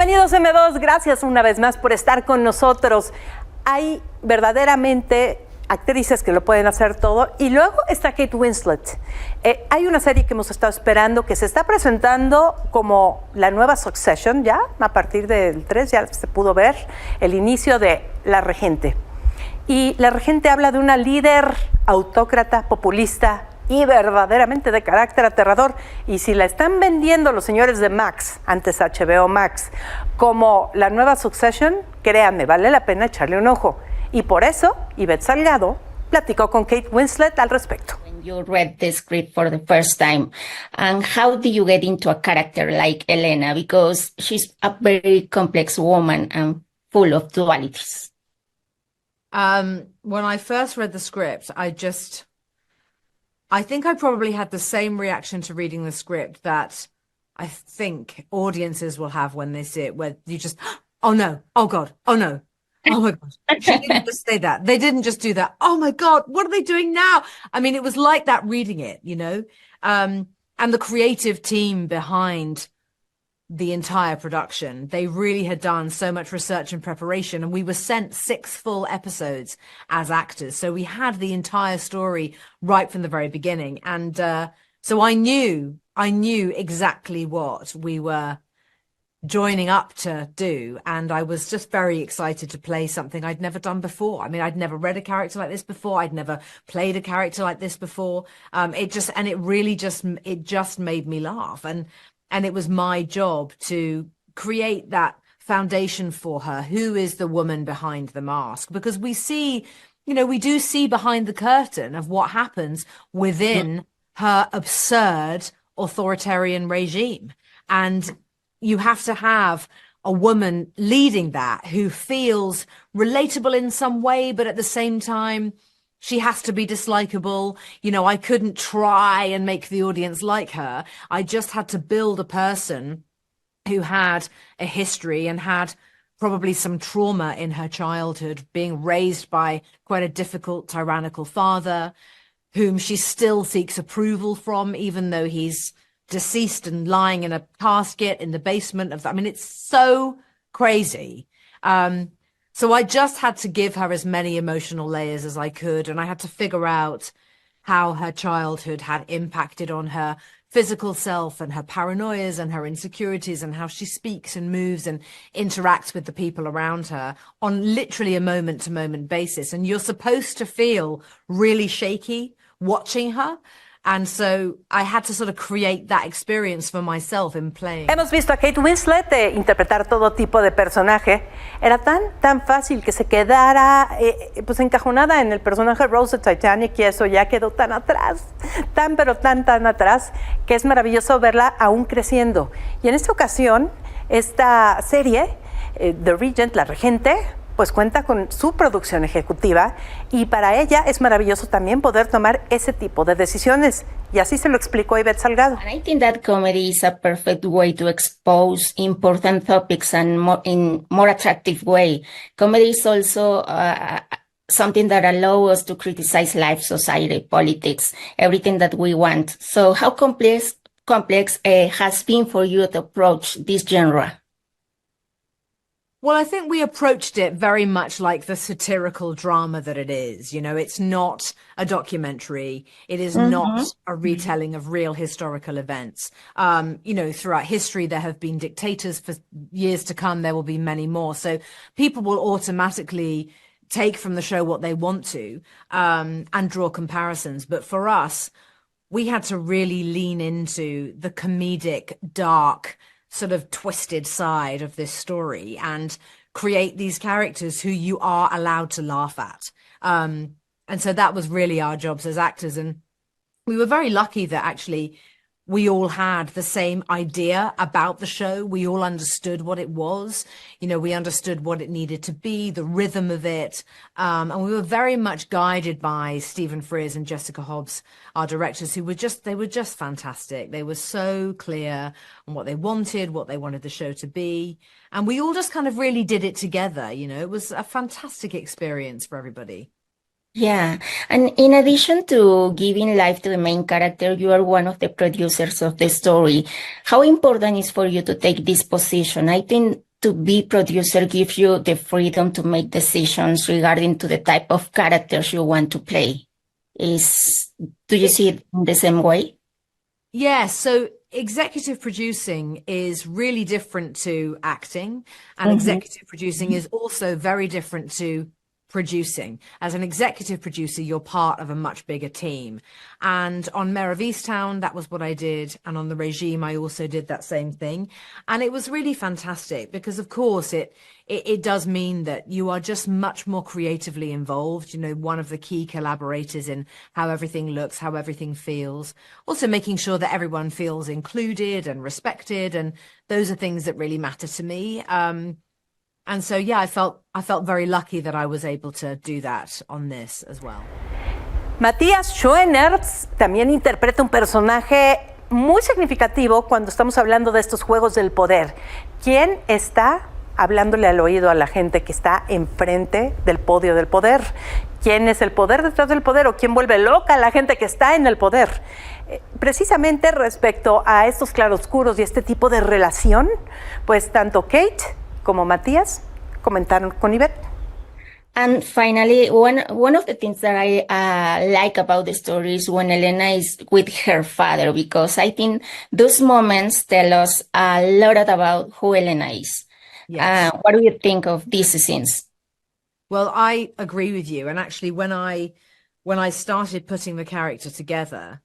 Bienvenidos M2, gracias una vez más por estar con nosotros. Hay verdaderamente actrices que lo pueden hacer todo y luego está Kate Winslet. Hay una serie que hemos estado esperando que se está presentando como la nueva Succession, ya a partir del 3 ya se pudo ver el inicio de La Regente. Y La Regente habla de una líder autócrata, populista y verdaderamente de carácter aterrador. Y si la están vendiendo los señores de Max, antes HBO Max, como la nueva Succession, créanme, vale la pena echarle un ojo. Y por eso, Ivett Salgado platicó con Kate Winslet al respecto. When you read the script for the first time, and how do you get into a character like Elena? Because she's a very complex woman and full of dualities. When I first read the script, I think I probably had the same reaction to reading the script that I think audiences will have when they see it, where you just, oh no, oh God, oh no, oh my God. She didn't just say that. They didn't just do that. Oh my God, what are they doing now? I mean, it was like that reading it, you know? And the creative team behind the entire production, they really had done so much research and preparation, and we were sent 6 full episodes as actors, so we had the entire story right from the very beginning. And so I knew exactly what we were joining up to do, and I was just very excited to play something I'd never done before. I mean, I'd never read a character like this before. I'd never played a character like this before. It just made me laugh, and it was my job to create that foundation for her. Who is the woman behind the mask? Because we do see behind the curtain of what happens within her absurd authoritarian regime. And you have to have a woman leading that who feels relatable in some way, but at the same time, she has to be dislikable. You know, I couldn't try and make the audience like her. I just had to build a person who had a history and had probably some trauma in her childhood, being raised by quite a difficult, tyrannical father, whom she still seeks approval from, even though he's deceased and lying in a casket in the basement of that. I mean, it's so crazy. So I just had to give her as many emotional layers as I could, and I had to figure out how her childhood had impacted on her physical self and her paranoias and her insecurities, and how she speaks and moves and interacts with the people around her on literally a moment-to-moment basis. And you're supposed to feel really shaky watching her. And so I had to sort of create that experience for myself in playing. Hemos visto a Kate Winslet interpretar todo tipo de personaje. Era tan fácil que se quedara pues encajonada en el personaje Rose de Titanic, y eso ya quedó tan atrás, pero tan atrás, que es maravilloso verla aún creciendo. Y en esta ocasión, esta serie, The Regent, La Regente, pues cuenta con su producción ejecutiva, y para ella es maravilloso también poder tomar ese tipo de decisiones. Y así se lo explicó Ivett Salgado. And I think that comedy is a perfect way to expose important topics and in more attractive way. Comedy is also something that allows us to criticize life, society, politics, everything that we want. So how complex has been for you to approach this genre? Well, I think we approached it very much like the satirical drama that it is. You know, it's not a documentary. It is not a retelling of real historical events. You know, throughout history, there have been dictators. For years to come, there will be many more. So people will automatically take from the show what they want to and draw comparisons. But for us, we had to really lean into the comedic, dark, sort of twisted side of this story and create these characters who you are allowed to laugh at. And so that was really our jobs as actors. And we were very lucky that actually we all had the same idea about the show. We all understood what it was. You know, we understood what it needed to be, the rhythm of it. And we were very much guided by Stephen Frears and Jessica Hobbs, our directors, who were just fantastic. They were so clear on what they wanted the show to be. And we all just kind of really did it together. You know, it was a fantastic experience for everybody. Yeah, and in addition to giving life to the main character, you are one of the producers of the story. How important is for you to take this position? I think to be producer gives you the freedom to make decisions regarding to the type of characters you want to play. Do you see it in the same way? Yeah, so executive producing is really different to acting, and executive producing is also very different to producing. As an executive producer, you're part of a much bigger team. And on Mayor of Easttown, that was what I did. And on the Régimen, I also did that same thing. And it was really fantastic because, of course, it does mean that you are just much more creatively involved. You know, one of the key collaborators in how everything looks, how everything feels. Also making sure that everyone feels included and respected. And those are things that really matter to me. And so, yeah, I felt very lucky that I was able to do that on this as well. Matthias Schoenaerts también interpreta un personaje muy significativo cuando estamos hablando de estos juegos del poder. ¿Quién está hablándole al oído a la gente que está enfrente del podio del poder? ¿Quién es el poder detrás del poder o quién vuelve loca a la gente que está en el poder? Precisamente respecto a estos claroscuros y este tipo de relación, pues tanto Kate como Matthias comentaron con Ivett. And finally, one of the things that I like about the story is when Elena is with her father, because I think those moments tell us a lot about who Elena is. Yes. What do you think of these scenes? Well, I agree with you. And actually, when I started putting the character together,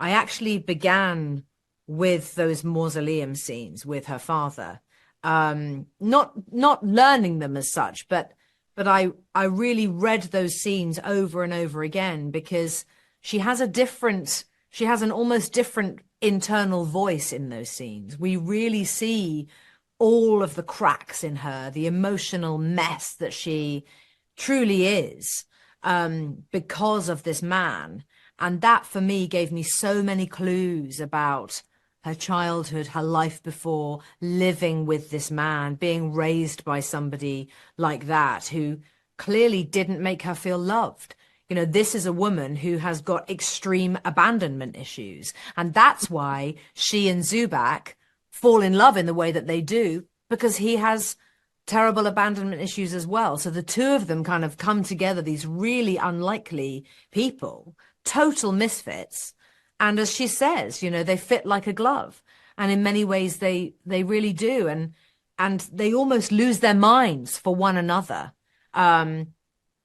I actually began with those mausoleum scenes with her father. Not learning them as such, but I really read those scenes over and over again because she has an almost different internal voice in those scenes. We really see all of the cracks in her, the emotional mess that she truly is, because of this man. And that for me gave me so many clues about her childhood, her life before, living with this man, being raised by somebody like that who clearly didn't make her feel loved. You know, this is a woman who has got extreme abandonment issues. And that's why she and Zubak fall in love in the way that they do, because he has terrible abandonment issues as well. So the two of them kind of come together, these really unlikely people, total misfits. And as she says, you know, they fit like a glove. And in many ways, they really do. And they almost lose their minds for one another. And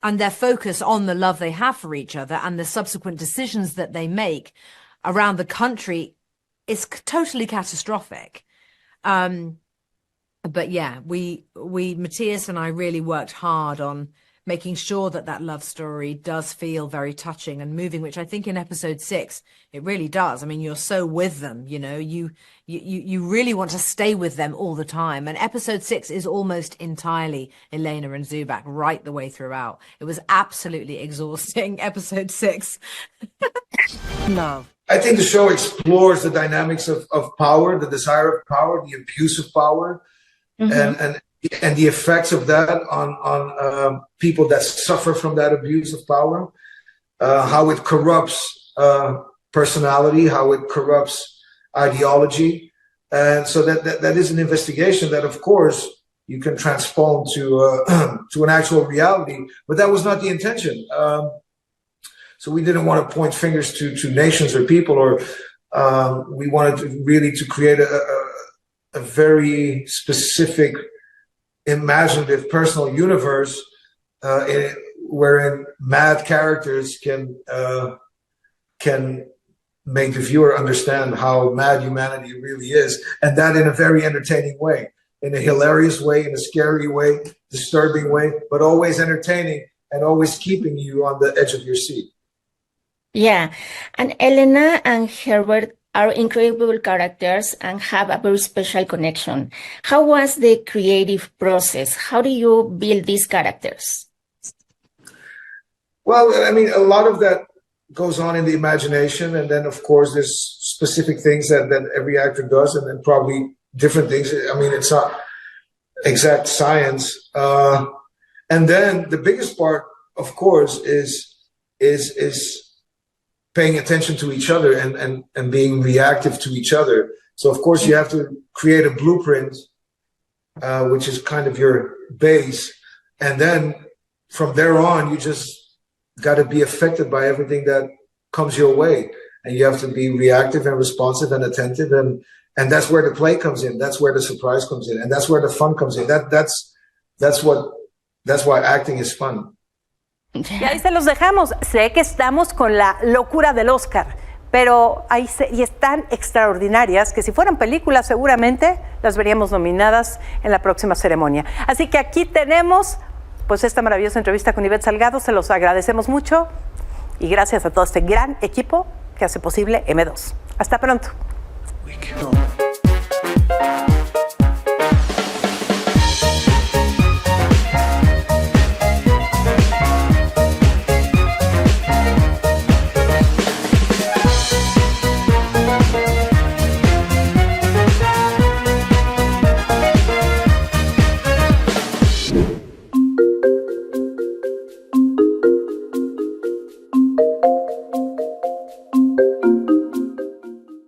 their focus on the love they have for each other and the subsequent decisions that they make around the country is totally catastrophic. But yeah, Matthias and I really worked hard on making sure that love story does feel very touching and moving, which I think in episode 6, it really does. I mean, you're so with them, you know, you really want to stay with them all the time. And episode 6 is almost entirely Elena and Zubak right the way throughout. It was absolutely exhausting, episode 6. No. I think the show explores the dynamics of power, the desire of power, the abuse of power, and the effects of that on people that suffer from that abuse of power, how it corrupts personality, how it corrupts ideology. And so that is an investigation that, of course, you can transpose to an actual reality, but that was not the intention. So we didn't want to point fingers to nations or people, or we wanted to really to create a very specific, imaginative, personal universe wherein mad characters can make the viewer understand how mad humanity really is, and that in a very entertaining way, in a hilarious way, in a scary way, disturbing way, but always entertaining and always keeping you on the edge of your seat. Yeah, and Elena and Herbert are incredible characters and have a very special connection. How was the creative process? How do you build these characters? Well, I mean, a lot of that goes on in the imagination, and then of course there's specific things that every actor does, and then probably different things. I mean, it's not exact science. And then the biggest part, of course, is paying attention to each other and being reactive to each other. So of course you have to create a blueprint which is kind of your base. And then from there on, you just got to be affected by everything that comes your way. And you have to be reactive and responsive and attentive. And that's where the play comes in. That's where the surprise comes in. And that's where the fun comes in. That's why acting is fun. Y ahí se los dejamos. Sé que estamos con la locura del Oscar, pero hay series tan extraordinarias que si fueran películas seguramente las veríamos nominadas en la próxima ceremonia. Así que aquí tenemos pues esta maravillosa entrevista con Ivett Salgado. Se los agradecemos mucho y gracias a todo este gran equipo que hace posible M2. Hasta pronto.